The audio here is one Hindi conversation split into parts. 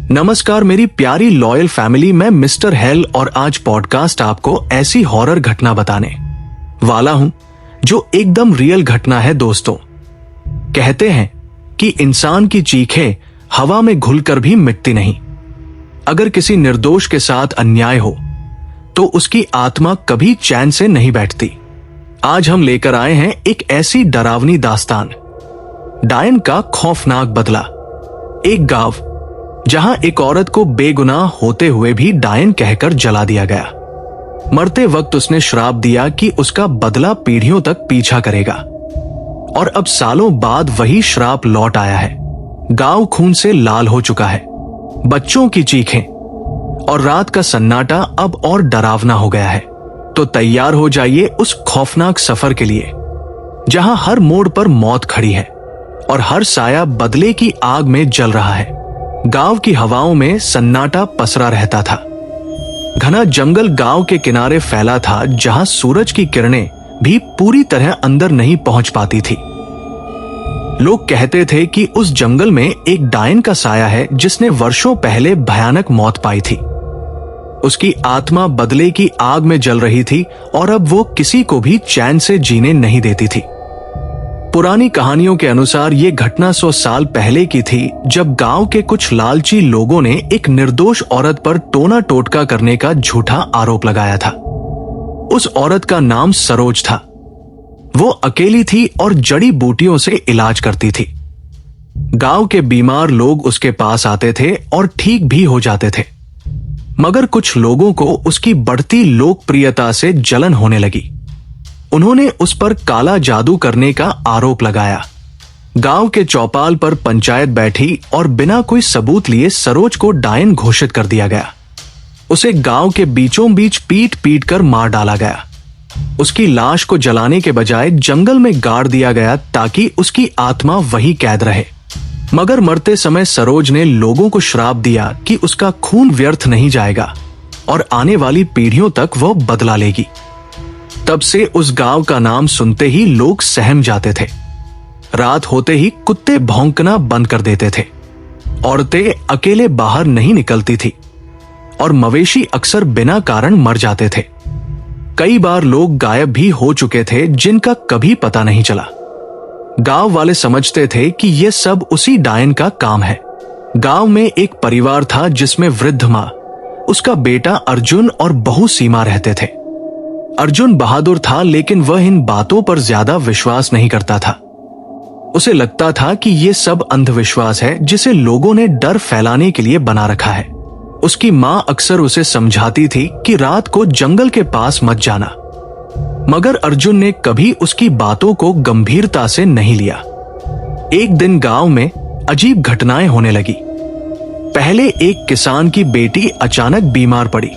नमस्कार मेरी प्यारी लॉयल फैमिली, मैं मिस्टर हेल और आज पॉडकास्ट आपको ऐसी हॉरर घटना बताने वाला हूं जो एकदम रियल घटना है। दोस्तों, कहते हैं कि इंसान की चीखें हवा में घुलकर भी मिटती नहीं। अगर किसी निर्दोष के साथ अन्याय हो तो उसकी आत्मा कभी चैन से नहीं बैठती। आज हम लेकर आए हैं एक ऐसी डरावनी दास्तान, डायन का खौफनाक बदला। एक गांव जहां एक औरत को बेगुनाह होते हुए भी डायन कहकर जला दिया गया। मरते वक्त उसने श्राप दिया कि उसका बदला पीढ़ियों तक पीछा करेगा, और अब सालों बाद वही श्राप लौट आया है। गांव खून से लाल हो चुका है, बच्चों की चीखें और रात का सन्नाटा अब और डरावना हो गया है। तो तैयार हो जाइए उस खौफनाक सफर के लिए जहां हर मोड़ पर मौत खड़ी है और हर साया बदले की आग में जल रहा है। गांव की हवाओं में सन्नाटा पसरा रहता था। घना जंगल गांव के किनारे फैला था, जहां सूरज की किरणें भी पूरी तरह अंदर नहीं पहुंच पाती थी। लोग कहते थे कि उस जंगल में एक डायन का साया है जिसने वर्षों पहले भयानक मौत पाई थी। उसकी आत्मा बदले की आग में जल रही थी और अब वो किसी को भी चैन से जीने नहीं देती थी। पुरानी कहानियों के अनुसार ये घटना 100 साल पहले की थी, जब गांव के कुछ लालची लोगों ने एक निर्दोष औरत पर टोना टोटका करने का झूठा आरोप लगाया था। उस औरत का नाम सरोज था। वो अकेली थी और जड़ी बूटियों से इलाज करती थी। गांव के बीमार लोग उसके पास आते थे और ठीक भी हो जाते थे, मगर कुछ लोगों को उसकी बढ़ती लोकप्रियता से जलन होने लगी। उन्होंने उस पर काला जादू करने का आरोप लगाया। गांव के चौपाल पर पंचायत बैठी और बिना कोई सबूत लिए सरोज को डायन घोषित कर दिया गया। उसे गांव के बीचों बीच पीट पीट कर मार डाला गया। उसकी लाश को जलाने के बजाय जंगल में गाड़ दिया गया ताकि उसकी आत्मा वहीं कैद रहे। मगर मरते समय सरोज ने लोगों को श्राप दिया कि उसका खून व्यर्थ नहीं जाएगा और आने वाली पीढ़ियों तक वो बदला लेगी। तब से उस गांव का नाम सुनते ही लोग सहम जाते थे। रात होते ही कुत्ते भौंकना बंद कर देते थे, औरतें अकेले बाहर नहीं निकलती थी और मवेशी अक्सर बिना कारण मर जाते थे। कई बार लोग गायब भी हो चुके थे जिनका कभी पता नहीं चला। गांव वाले समझते थे कि यह सब उसी डायन का काम है। गांव में एक परिवार था जिसमें वृद्ध मां, उसका बेटा अर्जुन और बहू सीमा रहते थे। अर्जुन बहादुर था, लेकिन वह इन बातों पर ज्यादा विश्वास नहीं करता था। उसे लगता था कि ये सब अंधविश्वास है जिसे लोगों ने डर फैलाने के लिए बना रखा है। उसकी मां अक्सर उसे समझाती थी कि रात को जंगल के पास मत जाना, मगर अर्जुन ने कभी उसकी बातों को गंभीरता से नहीं लिया। एक दिन गांव में अजीब घटनाएं होने लगी। पहले एक किसान की बेटी अचानक बीमार पड़ी।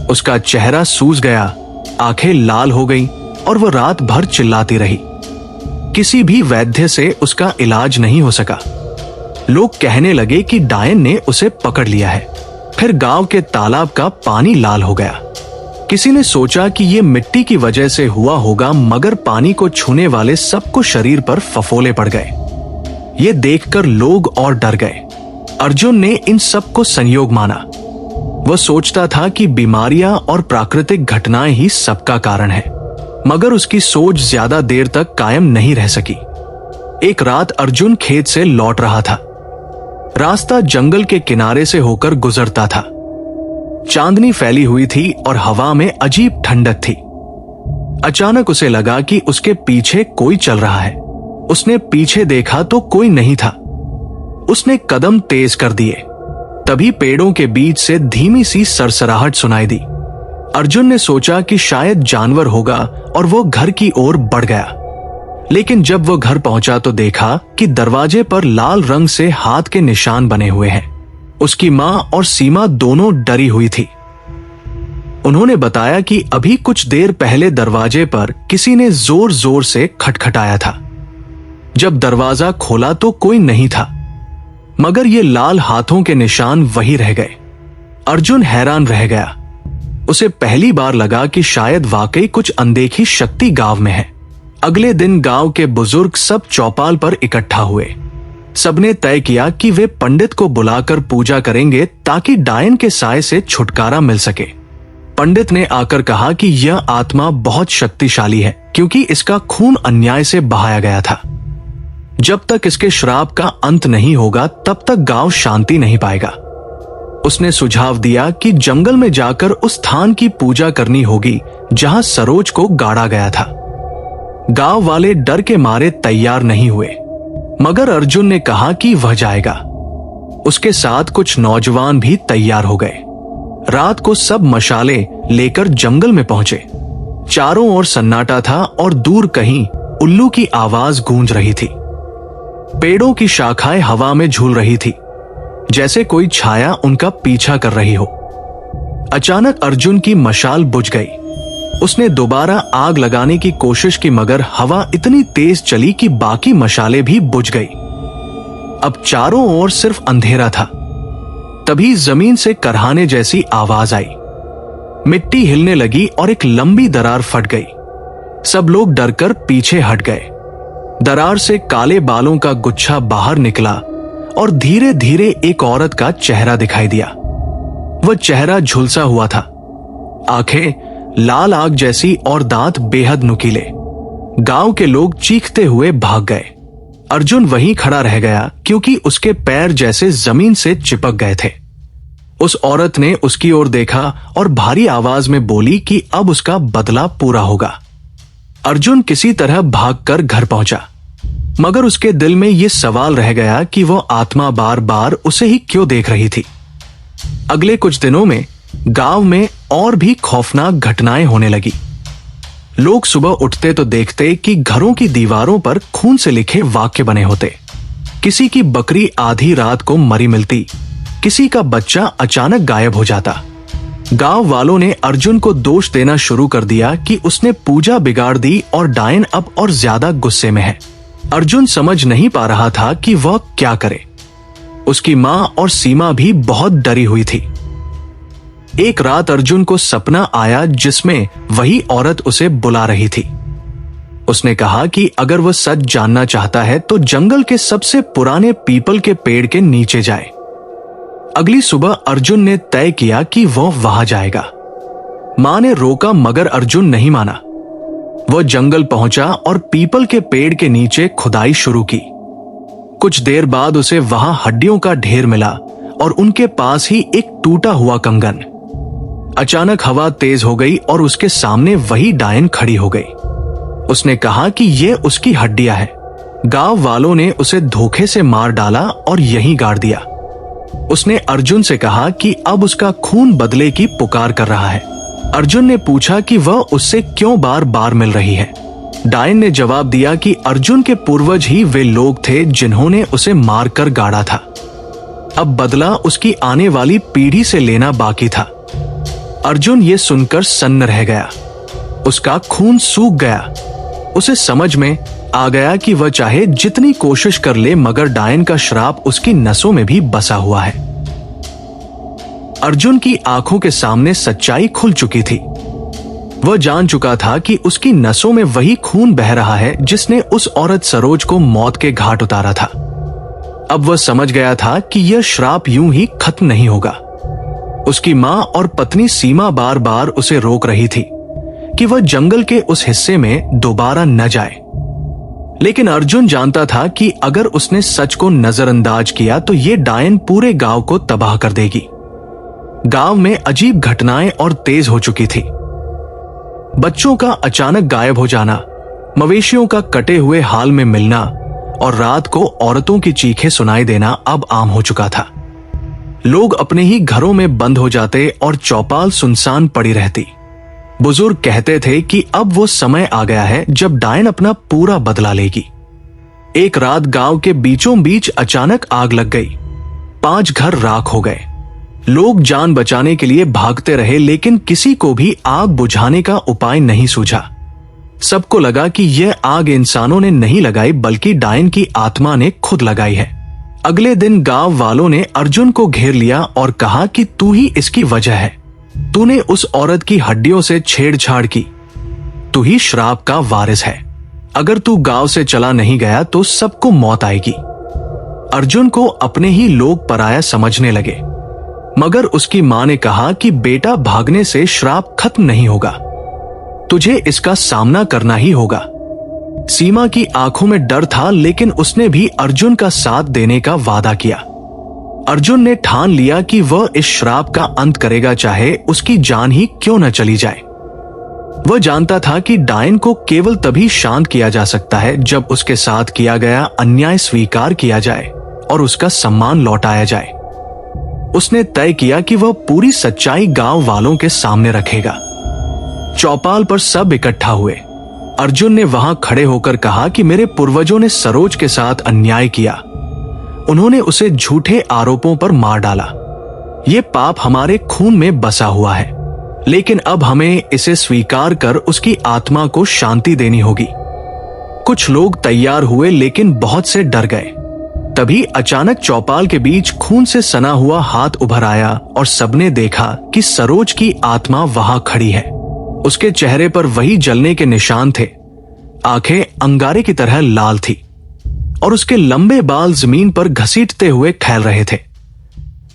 उसका चेहरा सूज गया, आंखें लाल हो गईं और वो रात भर चिल्लाती रही। किसी भी वैद्य से उसका इलाज नहीं हो सका। लोग कहने लगे कि डायन ने उसे पकड़ लिया है। फिर गांव के तालाब का पानी लाल हो गया। किसी ने सोचा कि ये मिट्टी की वजह से हुआ होगा, मगर पानी को छूने वाले सबको शरीर पर फफोले पड़ गए। ये देखकर लोग और डर गए। अर्जुन ने इन सबको संयोग माना। वह सोचता था कि बीमारियां और प्राकृतिक घटनाएं ही सबका कारण है, मगर उसकी सोच ज्यादा देर तक कायम नहीं रह सकी। एक रात अर्जुन खेत से लौट रहा था। रास्ता जंगल के किनारे से होकर गुजरता था। चांदनी फैली हुई थी और हवा में अजीब ठंडक थी। अचानक उसे लगा कि उसके पीछे कोई चल रहा है। उसने पीछे देखा तो कोई नहीं था। उसने कदम तेज कर दिए। तभी पेड़ों के बीच से धीमी सी सरसराहट सुनाई दी। अर्जुन ने सोचा कि शायद जानवर होगा और वो घर की ओर बढ़ गया। लेकिन जब वो घर पहुंचा तो देखा कि दरवाजे पर लाल रंग से हाथ के निशान बने हुए हैं। उसकी मां और सीमा दोनों डरी हुई थी। उन्होंने बताया कि अभी कुछ देर पहले दरवाजे पर किसी ने जोर जोर से खटखटाया था। जब दरवाजा खोला तो कोई नहीं था, मगर ये लाल हाथों के निशान वही रह गए। अर्जुन हैरान रह गया। उसे पहली बार लगा कि शायद वाकई कुछ अनदेखी शक्ति गांव में है। अगले दिन गांव के बुजुर्ग सब चौपाल पर इकट्ठा हुए। सबने तय किया कि वे पंडित को बुलाकर पूजा करेंगे ताकि डायन के साए से छुटकारा मिल सके। पंडित ने आकर कहा कि यह आत्मा बहुत शक्तिशाली है क्योंकि इसका खून अन्याय से बहाया गया था। जब तक इसके श्राप का अंत नहीं होगा तब तक गांव शांति नहीं पाएगा। उसने सुझाव दिया कि जंगल में जाकर उस स्थान की पूजा करनी होगी जहां सरोज को गाड़ा गया था। गांव वाले डर के मारे तैयार नहीं हुए, मगर अर्जुन ने कहा कि वह जाएगा। उसके साथ कुछ नौजवान भी तैयार हो गए। रात को सब मशाले लेकर जंगल में पहुंचे। चारों ओर सन्नाटा था और दूर कहीं उल्लू की आवाज गूंज रही थी। पेड़ों की शाखाएं हवा में झूल रही थी, जैसे कोई छाया उनका पीछा कर रही हो। अचानक अर्जुन की मशाल बुझ गई। उसने दोबारा आग लगाने की कोशिश की, मगर हवा इतनी तेज चली कि बाकी मशालें भी बुझ गई। अब चारों ओर सिर्फ अंधेरा था। तभी जमीन से करहाने जैसी आवाज आई। मिट्टी हिलने लगी और एक लंबी दरार फट गई। सब लोग डरकर पीछे हट गए। दरार से काले बालों का गुच्छा बाहर निकला और धीरे धीरे एक औरत का चेहरा दिखाई दिया। वह चेहरा झुलसा हुआ था, आंखें लाल आग जैसी और दांत बेहद नुकीले। गांव के लोग चीखते हुए भाग गए। अर्जुन वहीं खड़ा रह गया क्योंकि उसके पैर जैसे जमीन से चिपक गए थे। उस औरत ने उसकी ओर देखा और भारी आवाज में बोली कि अब उसका बदला पूरा होगा। अर्जुन किसी तरह भागकर घर पहुंचा, मगर उसके दिल में यह सवाल रह गया कि वह आत्मा बार बार उसे ही क्यों देख रही थी। अगले कुछ दिनों में गांव में और भी खौफनाक घटनाएं होने लगी। लोग सुबह उठते तो देखते कि घरों की दीवारों पर खून से लिखे वाक्य बने होते। किसी की बकरी आधी रात को मरी मिलती, किसी का बच्चा अचानक गायब हो जाता। गांव वालों ने अर्जुन को दोष देना शुरू कर दिया कि उसने पूजा बिगाड़ दी और डायन अब और ज्यादा गुस्से में है। अर्जुन समझ नहीं पा रहा था कि वह क्या करे। उसकी मां और सीमा भी बहुत डरी हुई थी। एक रात अर्जुन को सपना आया जिसमें वही औरत उसे बुला रही थी। उसने कहा कि अगर वह सच जानना चाहता है तो जंगल के सबसे पुराने पीपल के पेड़ के नीचे जाए। अगली सुबह अर्जुन ने तय किया कि वह वहां जाएगा। मां ने रोका, मगर अर्जुन नहीं माना। वह जंगल पहुंचा और पीपल के पेड़ के नीचे खुदाई शुरू की। कुछ देर बाद उसे वहां हड्डियों का ढेर मिला और उनके पास ही एक टूटा हुआ कंगन। अचानक हवा तेज हो गई और उसके सामने वही डायन खड़ी हो गई। उसने कहा कि यह उसकी हड्डियां हैं। गांव वालों ने उसे धोखे से मार डाला और यहीं गाड़ दिया। उसने अर्जुन से कहा कि अब उसका खून बदले की पुकार कर रहा है। अर्जुन ने पूछा कि वह उससे क्यों बार बार मिल रही है। डायन ने जवाब दिया कि अर्जुन के पूर्वज ही वे लोग थे जिन्होंने उसे मारकर गाड़ा था। अब बदला उसकी आने वाली पीढ़ी से लेना बाकी था। अर्जुन ये सुनकर सन्न रह गया। उसका खून सूख गया। उसे समझ में आ गया कि वह चाहे जितनी कोशिश कर ले, मगर डायन का श्राप उसकी नसों में भी बसा हुआ है। अर्जुन की आंखों के सामने सच्चाई खुल चुकी थी। वह जान चुका था कि उसकी नसों में वही खून बह रहा है जिसने उस औरत सरोज को मौत के घाट उतारा था। अब वह समझ गया था कि यह श्राप यूं ही खत्म नहीं होगा। उसकी मां और पत्नी सीमा बार बार उसे रोक रही थी कि वह जंगल के उस हिस्से में दोबारा न जाए, लेकिन अर्जुन जानता था कि अगर उसने सच को नजरअंदाज किया तो ये डायन पूरे गांव को तबाह कर देगी। गांव में अजीब घटनाएं और तेज हो चुकी थी। बच्चों का अचानक गायब हो जाना, मवेशियों का कटे हुए हाल में मिलना और रात को औरतों की चीखें सुनाई देना अब आम हो चुका था। लोग अपने ही घरों में बंद हो जाते और चौपाल सुनसान पड़ी रहती। बुजुर्ग कहते थे कि अब वो समय आ गया है जब डायन अपना पूरा बदला लेगी। एक रात गांव के बीचों बीच अचानक आग लग गई। 5 घर राख हो गए। लोग जान बचाने के लिए भागते रहे, लेकिन किसी को भी आग बुझाने का उपाय नहीं सूझा। सबको लगा कि यह आग इंसानों ने नहीं लगाई बल्कि डायन की आत्मा ने खुद लगाई है। अगले दिन गांव वालों ने अर्जुन को घेर लिया और कहा कि तू ही इसकी वजह है। तूने उस औरत की हड्डियों से छेड़छाड़ की। तू ही श्राप का वारिस है। अगर तू गांव से चला नहीं गया तो सबको मौत आएगी। अर्जुन को अपने ही लोग पराया समझने लगे, मगर उसकी मां ने कहा कि बेटा, भागने से श्राप खत्म नहीं होगा, तुझे इसका सामना करना ही होगा। सीमा की आंखों में डर था, लेकिन उसने भी अर्जुन का साथ देने का वादा किया। अर्जुन ने ठान लिया कि वह इस श्राप का अंत करेगा, चाहे उसकी जान ही क्यों न चली जाए। वह जानता था कि डायन को केवल तभी शांत किया जा सकता है जब उसके साथ किया गया अन्याय स्वीकार किया जाए और उसका सम्मान लौटाया जाए। उसने तय किया कि वह पूरी सच्चाई गांव वालों के सामने रखेगा। चौपाल पर सब इकट्ठा हुए। अर्जुन ने वहां खड़े होकर कहा कि मेरे पूर्वजों ने सरोज के साथ अन्याय किया। उन्होंने उसे झूठे आरोपों पर मार डाला। ये पाप हमारे खून में बसा हुआ है, लेकिन अब हमें इसे स्वीकार कर उसकी आत्मा को शांति देनी होगी। कुछ लोग तैयार हुए, लेकिन बहुत से डर गए। तभी अचानक चौपाल के बीच खून से सना हुआ हाथ उभर आया और सबने देखा कि सरोज की आत्मा वहां खड़ी है। उसके चेहरे पर वही जलने के निशान थे। आंखें अंगारे की तरह लाल थी और उसके लंबे बाल जमीन पर घसीटते हुए फैल रहे थे।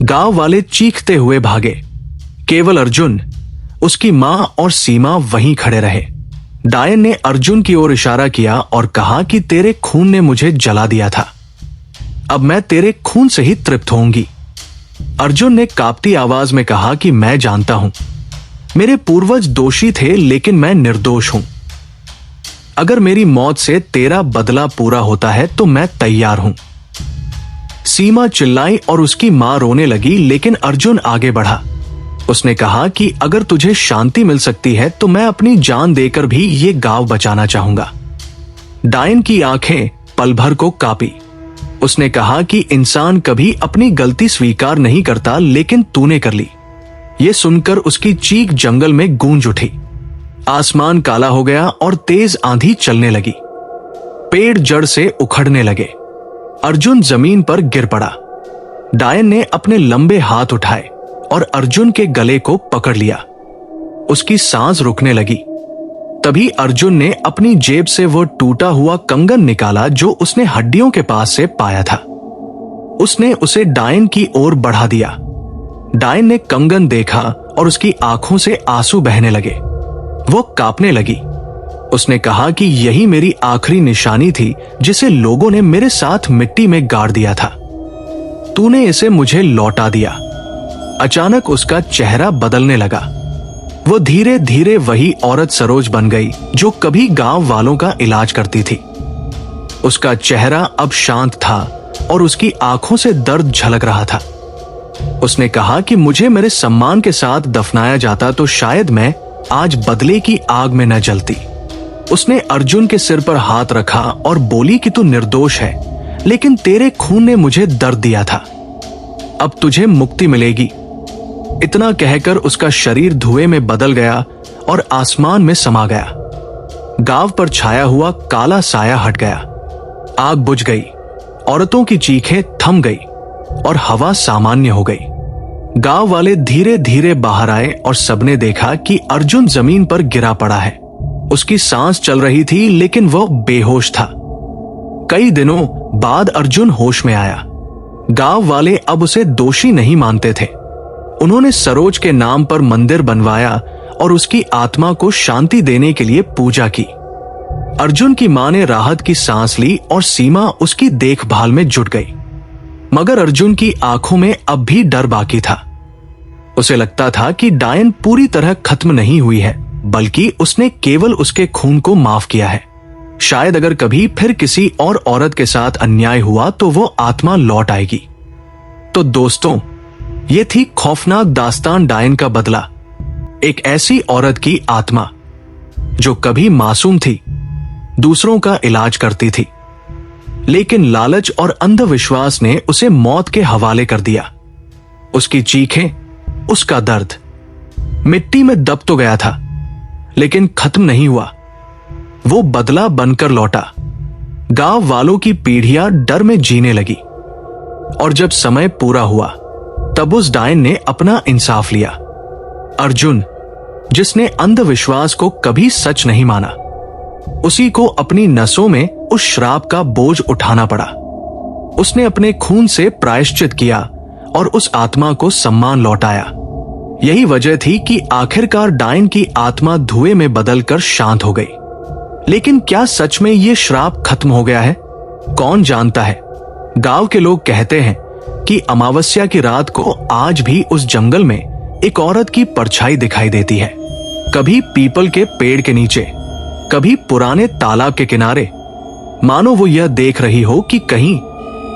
गांव वाले चीखते हुए भागे। केवल अर्जुन, उसकी मां और सीमा वहीं खड़े रहे। डायन ने अर्जुन की ओर इशारा किया और कहा कि तेरे खून ने मुझे जला दिया था, अब मैं तेरे खून से ही तृप्त होऊंगी। अर्जुन ने कांपती आवाज में कहा कि मैं जानता हूं, मेरे पूर्वज दोषी थे, लेकिन मैं निर्दोष हूं। अगर मेरी मौत से तेरा बदला पूरा होता है तो मैं तैयार हूं। सीमा चिल्लाई और उसकी मां रोने लगी, लेकिन अर्जुन आगे बढ़ा। उसने कहा कि अगर तुझे शांति मिल सकती है तो मैं अपनी जान देकर भी ये गांव बचाना चाहूंगा। डायन की आंखें पल भर को कांपी। उसने कहा कि इंसान कभी अपनी गलती स्वीकार नहीं करता, लेकिन तूने कर ली। यह सुनकर उसकी चीख जंगल में गूंज उठी। आसमान काला हो गया और तेज आंधी चलने लगी। पेड़ जड़ से उखड़ने लगे। अर्जुन जमीन पर गिर पड़ा। डायन ने अपने लंबे हाथ उठाए और अर्जुन के गले को पकड़ लिया। उसकी सांस रुकने लगी। तभी अर्जुन ने अपनी जेब से वो टूटा हुआ कंगन निकाला जो उसने हड्डियों के पास से पाया था। उसने उसे डायन की ओर बढ़ा दिया। डायन ने कंगन देखा और उसकी आंखों से आंसू बहने लगे। वो कांपने लगी। उसने कहा कि यही मेरी आखिरी निशानी थी जिसे लोगों ने मेरे साथ मिट्टी में गाड़ दिया था। तूने इसे मुझे लौटा दिया। अचानक उसका चेहरा बदलने लगा। वो धीरे धीरे वही औरत सरोज बन गई जो कभी गांव वालों का इलाज करती थी। उसका चेहरा अब शांत था और उसकी आंखों से दर्द झलक रहा था। उसने कहा कि मुझे मेरे सम्मान के साथ दफनाया जाता तो शायद मैं आज बदले की आग में न जलती। उसने अर्जुन के सिर पर हाथ रखा और बोली कि तू निर्दोष है, लेकिन तेरे खून ने मुझे दर्द दिया था। अब तुझे मुक्ति मिलेगी। इतना कहकर उसका शरीर धुएं में बदल गया और आसमान में समा गया। गांव पर छाया हुआ काला साया हट गया। आग बुझ गई। औरतों की चीखें थम गई और हवा सामान्य हो गई। गांव वाले धीरे धीरे बाहर आए और सबने देखा कि अर्जुन जमीन पर गिरा पड़ा है। उसकी सांस चल रही थी, लेकिन वह बेहोश था। कई दिनों बाद अर्जुन होश में आया। गांव वाले अब उसे दोषी नहीं मानते थे। उन्होंने सरोज के नाम पर मंदिर बनवाया और उसकी आत्मा को शांति देने के लिए पूजा की। अर्जुन की मां ने राहत की सांस ली और सीमा उसकी देखभाल में जुट गई। मगर अर्जुन की आंखों में अब भी डर बाकी था। उसे लगता था कि डायन पूरी तरह खत्म नहीं हुई है, बल्कि उसने केवल उसके खून को माफ किया है। शायद अगर कभी फिर किसी और औरत के साथ अन्याय हुआ तो वो आत्मा लौट आएगी। तो दोस्तों, ये थी खौफनाक दास्तान डायन का बदला। एक ऐसी औरत की आत्मा जो कभी मासूम थी, दूसरों का इलाज करती थी, लेकिन लालच और अंधविश्वास ने उसे मौत के हवाले कर दिया। उसकी चीखें, उसका दर्द मिट्टी में दब तो गया था, लेकिन खत्म नहीं हुआ। वो बदला बनकर लौटा। गांव वालों की पीढ़ियां डर में जीने लगी। और जब समय पूरा हुआ तब उस डायन ने अपना इंसाफ लिया। अर्जुन, जिसने अंधविश्वास को कभी सच नहीं माना, उसी को अपनी नसों में उस श्राप का बोझ उठाना पड़ा। उसने अपने खून से प्रायश्चित किया और उस आत्मा को सम्मान लौटाया। यही वजह थी कि आखिरकार डायन की आत्मा धुएं में बदलकर शांत हो गई। लेकिन क्या सच में ये श्राप खत्म हो गया है? कौन जानता है। गांव के लोग कहते हैं कि अमावस्या की रात को आज भी उस जंगल में एक औरत की परछाई दिखाई देती है, कभी पीपल के पेड़ के नीचे, कभी पुराने तालाब के किनारे, मानो वो यह देख रही हो कि कहीं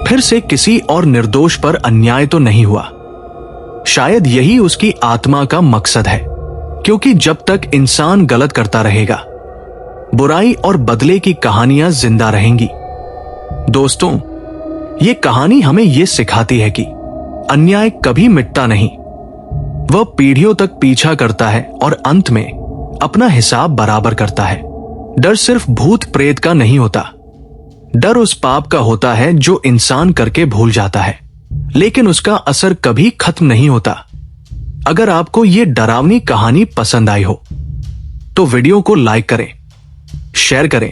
फिर से किसी और निर्दोष पर अन्याय तो नहीं हुआ। शायद यही उसकी आत्मा का मकसद है, क्योंकि जब तक इंसान गलत करता रहेगा, बुराई और बदले की कहानियां जिंदा रहेंगी। दोस्तों, ये कहानी हमें यह सिखाती है कि अन्याय कभी मिटता नहीं, वह पीढ़ियों तक पीछा करता है और अंत में अपना हिसाब बराबर करता है। डर सिर्फ भूत प्रेत का नहीं होता, डर उस पाप का होता है जो इंसान करके भूल जाता है, लेकिन उसका असर कभी खत्म नहीं होता। अगर आपको ये डरावनी कहानी पसंद आई हो तो वीडियो को लाइक करें, शेयर करें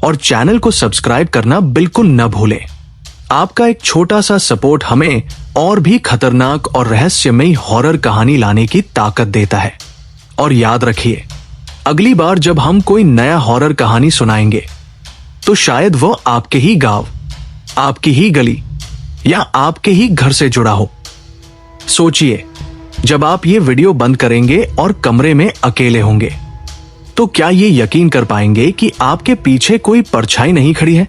और चैनल को सब्सक्राइब करना बिल्कुल न भूलें। आपका एक छोटा सा सपोर्ट हमें और भी खतरनाक और रहस्यमयी हॉरर कहानी लाने की ताकत देता है। और याद रखिए, अगली बार जब हम कोई नया हॉरर कहानी सुनाएंगे तो शायद वो आपके ही गांव, आपकी ही गली या आपके ही घर से जुड़ा हो। सोचिए, जब आप ये वीडियो बंद करेंगे और कमरे में अकेले होंगे तो क्या ये यकीन कर पाएंगे कि आपके पीछे कोई परछाई नहीं खड़ी है?